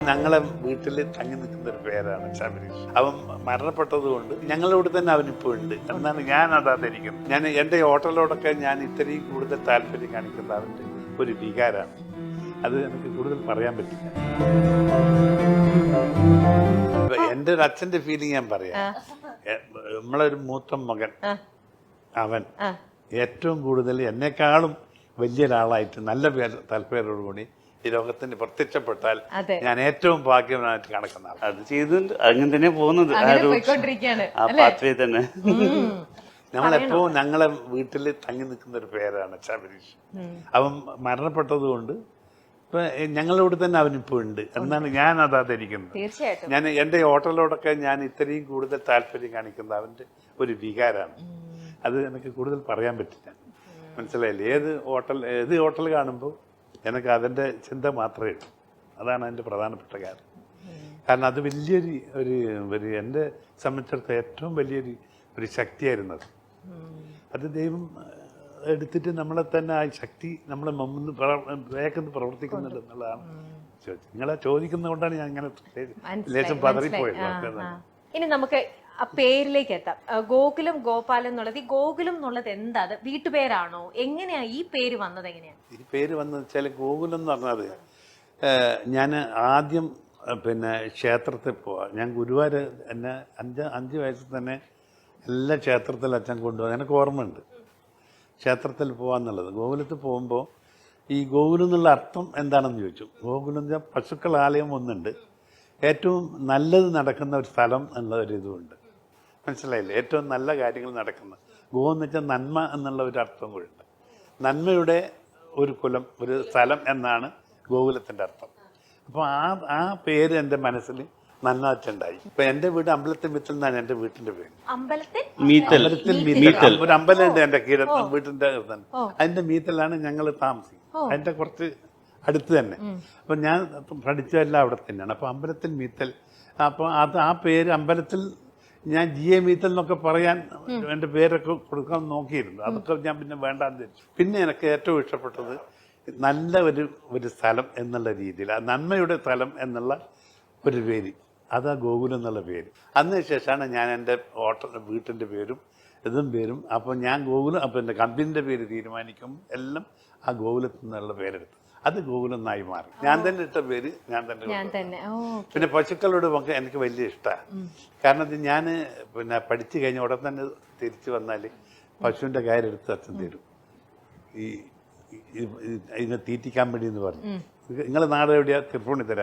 ഞങ്ങളെ വീട്ടിൽ തങ്ങി നിൽക്കുന്ന ഒരു പേരാണ് ശബരീഷ്. അവൻ മരണപ്പെട്ടത് കൊണ്ട് ഞങ്ങളോട് തന്നെ അവനിപ്പോൾ ഉണ്ട് എന്നാണ് ഞാൻ അതാതിരിക്കുന്നത്. ഞാൻ എൻ്റെ ഹോട്ടലോടൊക്കെ ഞാൻ ഇത്രയും കൂടുതൽ താല്പര്യം കാണിക്കുന്ന അവൻ്റെ ഒരു വികാരമാണ്. അത് എനിക്ക് കൂടുതൽ പറയാൻ പറ്റില്ല. എൻ്റെ ഒരു അച്ഛൻ്റെ ഫീലിംഗ് ഞാൻ പറയാം. നമ്മളൊരു മൂത്ത മകൻ അവൻ ഏറ്റവും കൂടുതൽ എന്നെക്കാളും വലിയ ഒരാളായിട്ട് നല്ല താല്പര്യത്തോടുകൂടി ഈ ലോകത്തിന് പ്രത്യക്ഷപ്പെട്ടാൽ ഞാൻ ഏറ്റവും ഭാഗ്യവനായിട്ട് കണക്കുന്ന ആൾ. അത് ചെയ്തുകൊണ്ട് അങ്ങനെ തന്നെ പോകുന്നത് ആ പാത്വേ തന്നെ. നമ്മളെപ്പോഴും ഞങ്ങളെ വീട്ടിൽ തങ്ങി നിൽക്കുന്ന ഒരു പേരാണ് ശബരീഷ്. അവൻ മരണപ്പെട്ടത് കൊണ്ട് ഇപ്പൊ ഞങ്ങളോട് തന്നെ അവനിപ്പോൾ ഉണ്ട് എന്നാണ് ഞാൻ അതാതിരിക്കുന്നത്. ഞാൻ എൻ്റെ ഹോട്ടലോടൊക്കെ ഞാൻ ഇത്രയും കൂടുതൽ താല്പര്യം കാണിക്കുന്ന അവൻ്റെ ഒരു വികാരമാണ്. അത് എനിക്ക് കൂടുതൽ പറയാൻ പറ്റില്ല. മനസ്സിലായില്ലേ? ഏത് ഹോട്ടൽ കാണുമ്പോൾ എനിക്ക് അതിൻ്റെ ചിന്ത മാത്രമേ ഉള്ളൂ. അതാണ് അതിൻ്റെ പ്രധാനപ്പെട്ട കാര്യം. കാരണം അത് വലിയൊരു ഒരു എൻ്റെ സംബന്ധിച്ചിടത്തോളം ഏറ്റവും വലിയൊരു ശക്തിയായിരുന്നത്. അത് ദൈവം എടുത്തിട്ട് നമ്മളെ തന്നെ ആ ശക്തി നമ്മളെ വേഗം പ്രവർത്തിക്കുന്നുണ്ട് എന്നുള്ളതാണ് ചോദിച്ചത്. നിങ്ങളെ ചോദിക്കുന്നതുകൊണ്ടാണ് ഞാൻ ഇങ്ങനെ ലേശം പതറിപ്പോയത്. ഇനി നമുക്ക് ആ പേരിലേക്ക് എത്താം. ഗോകുലം ഗോപാലൻ എന്നുള്ളത്, ഈ ഗോകുലം എന്നുള്ളത് എന്താ? അത് വീട്ടുപേരാണോ? എങ്ങനെയാ ഈ പേര് വന്നത്? എങ്ങനെയാ ഈ പേര് വന്നത് വെച്ചാൽ ഗോകുലം എന്ന് പറഞ്ഞത് ഞാൻ ആദ്യം ക്ഷേത്രത്തിൽ പോവാ. ഞാൻ ഗുരുവായൂർ എന്നെ 5 വയസ്സിൽ തന്നെ എല്ലാ ക്ഷേത്രത്തിലും അച്ഛൻ കൊണ്ടുപോകാൻ എനിക്ക് ഓർമ്മയുണ്ട്. ക്ഷേത്രത്തിൽ പോകാന്നുള്ളത്. ഗോകുലത്തിൽ പോകുമ്പോൾ ഈ ഗോകുലം എന്നുള്ള അർത്ഥം എന്താണെന്ന് ചോദിച്ചു. ഗോകുലം എന്ന് വെച്ചാൽ പശുക്കൾ ആലയം ഒന്നുണ്ട്, ഏറ്റവും നല്ലത് നടക്കുന്ന ഒരു സ്ഥലം എന്നുള്ളൊരിതുമുണ്ട്. മനസ്സിലായില്ലേ? ഏറ്റവും നല്ല കാര്യങ്ങൾ നടക്കുന്ന ഗോ എന്ന് വെച്ചാൽ നന്മ എന്നുള്ള ഒരു അർത്ഥം കൂടിയുണ്ട്. നന്മയുടെ ഒരു കുലം, ഒരു സ്ഥലം എന്നാണ് ഗോകുലത്തിൻ്റെ അർത്ഥം. അപ്പോൾ ആ പേര് എൻ്റെ മനസ്സിൽ നന്നായിട്ടുണ്ടായി. ഇപ്പൊ എൻ്റെ വീട് അമ്പലത്തിൽ മിത്തൽ എന്നാണ് എൻ്റെ വീട്ടിന്റെ പേര്. ഒരു അമ്പലമുണ്ട് എൻ്റെ കീഴ വീട്ടിന്റെ അതിന്റെ മീത്തലാണ് ഞങ്ങൾ താമസിക്കുന്നത്. അതിന്റെ കുറച്ച് അടുത്ത് തന്നെ. അപ്പൊ ഞാൻ പഠിച്ചതെല്ലാം അവിടെ തന്നെയാണ്. അപ്പൊ അമ്പലത്തിൽ മീത്തൽ. അപ്പൊ ആ പേര് അമ്പലത്തിൽ ഞാൻ GA മീത്തൽ എന്നൊക്കെ പറയാൻ എൻ്റെ പേരൊക്കെ കൊടുക്കാൻ നോക്കിയിരുന്നു. അതൊക്കെ ഞാൻ പിന്നെ വേണ്ടാന്ന് വെച്ചു. പിന്നെ എനിക്ക് ഏറ്റവും ഇഷ്ടപ്പെട്ടത് നല്ല ഒരു സ്ഥലം എന്നുള്ള രീതിയിൽ, ആ നന്മയുടെ സ്ഥലം എന്നുള്ള ഒരു പേര്, അതാ ഗോകുലം എന്നുള്ള പേര്. അതിനുശേഷമാണ് ഞാൻ എൻ്റെ വീട്ടിൻ്റെ പേരും പേരും. അപ്പോൾ ഞാൻ ഗോകുലം, അപ്പോൾ എൻ്റെ കമ്പനിൻ്റെ പേര് തീരുമാനിക്കും എല്ലാം ആ ഗോകുലത്തിൽ നിന്നുള്ള പേരെടുത്തു. അത് ഗോകുലം എന്നായി മാറി. ഞാൻ തന്നെ ഇട്ട പേര് ഞാൻ തന്നെ. പിന്നെ പശുക്കളോട് എനിക്ക് വലിയ ഇഷ്ടമാണ്. കാരണം ഇത് ഞാൻ പഠിച്ചു കഴിഞ്ഞ ഉടൻ തന്നെ തിരിച്ചു വന്നാൽ പശുവിൻ്റെ കയറെടുത്ത് അച്ഛൻ തരും. ഇതിനെ തീറ്റിക്കാൻ വേണ്ടി എന്ന് പറഞ്ഞു. നിങ്ങളുടെ നാട് എവിടെയാ? തൃപ്പൂണിത്തര.